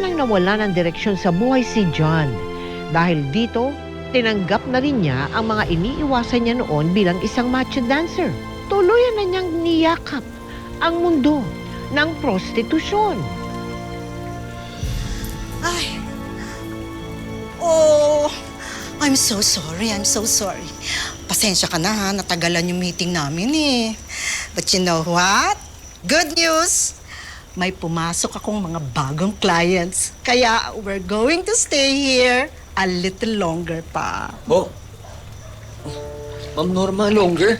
nang nawala ng direksyon sa buhay si John. Dahil dito, tinanggap na rin niya ang mga iniiwasan niya noon bilang isang macho dancer. Tuluyan na niyang niyakap ang mundo ng prostitusyon. Ay. Oh, I'm so sorry. I'm so sorry. Pasensya ka na ha, natagalan yung meeting namin eh. But you know what? Good news! May pumasok akong mga bagong clients. Kaya we're going to stay here a little longer pa. Oh. Ma'am Norma, longer?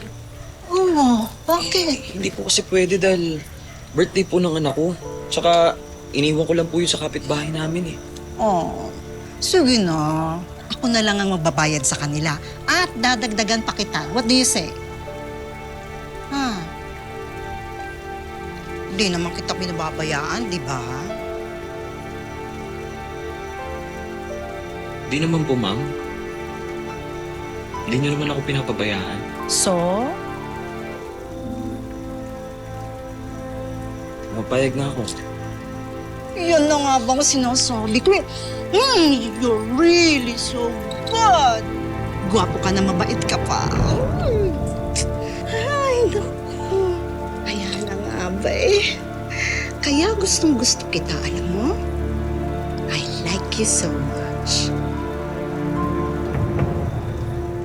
Oh, bakit? Hindi po kasi pwede dahil birthday po ng anak ko. Tsaka iniwan ko lang po yun sa kapitbahay namin eh. Oh, sige na. Ako na lang ang magbabayad sa kanila. At dadagdagan pa kita. What do you say? Hindi naman kita pinababayaan, di ba? Di naman po, ma'am. Hindi niyo naman ako pinapabayaan. So? Mapayag na ako. Yan na nga bang sinasabi ko eh. You're really so good. Gwapo ka na, mabait ka pa. Ay, naku. Kaya na nga ba eh. Kaya gustong-gusto kita, alam mo? I like you so much.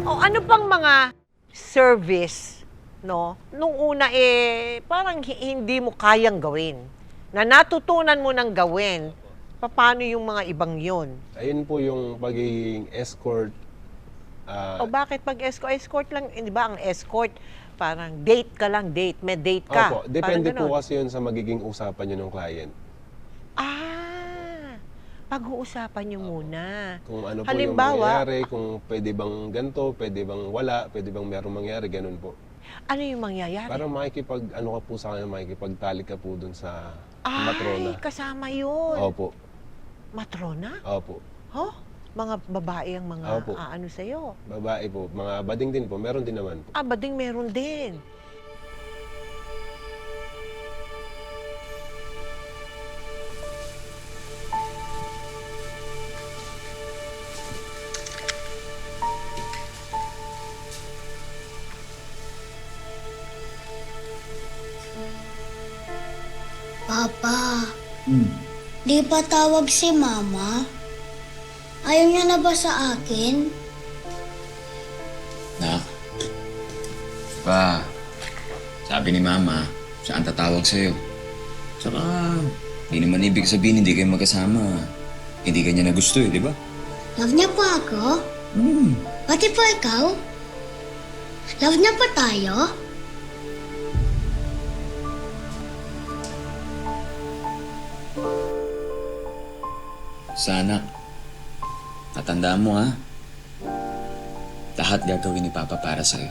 O ano pang mga service, no? Nung una parang hindi mo kayang gawin. Na natutunan mo nang gawin, paano yung mga ibang yon? Ayun po yung pagiging escort. O bakit pag escort lang, di ba ang escort, parang date ka lang, may date ka. Opo, depende Parang po ganon. kasi yun sa magiging usapan nyo ng client. Pag-uusapan nyo muna. Kung ano po Halimbawa, yung mangyayari, kung pwede bang ganito, pwede bang wala, pwede bang merong mangyari, ganun po. ano yung mangyayari? Parang ano ka po sa kanya, makikipagtalik ka po dun sa Ay, matrona. kasama yun. Opo, Matrona? opo. Huh? Mga babae ang mga Opo. ano sa'yo. Babae po, mga bading din po, meron din naman po. Bading meron din. Papa, di ba tawag si Mama? Ayaw niya na ba sa akin? Nak, pa, sabi ni Mama, saan tatawag sa'yo? Tsaka, di naman ibig sabihin hindi kayo magkasama. Hindi ka niya na gusto eh, di ba? Love niya pa ako? Pati pa ikaw? Love niya pa tayo? Sana. Tatandaan mo ha. Lahat gagawin ni Papa para sa'yo.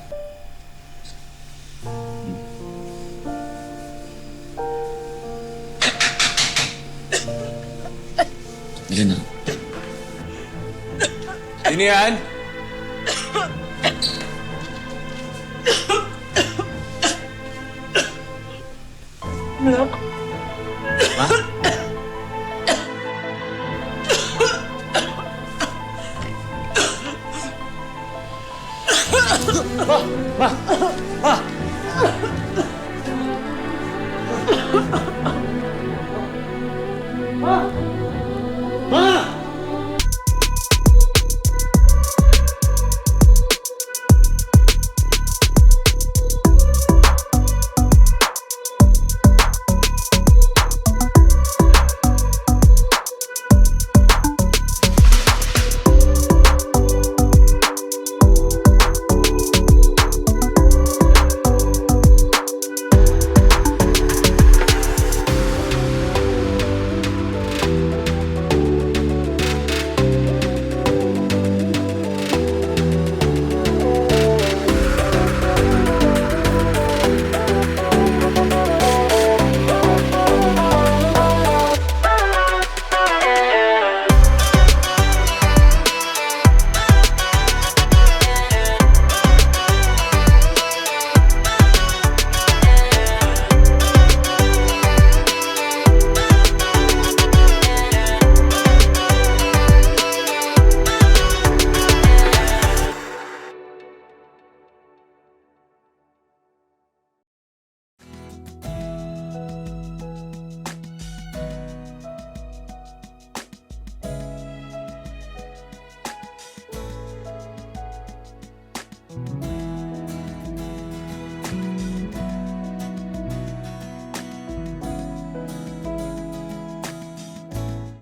Diyan na. Sino yan? Anak,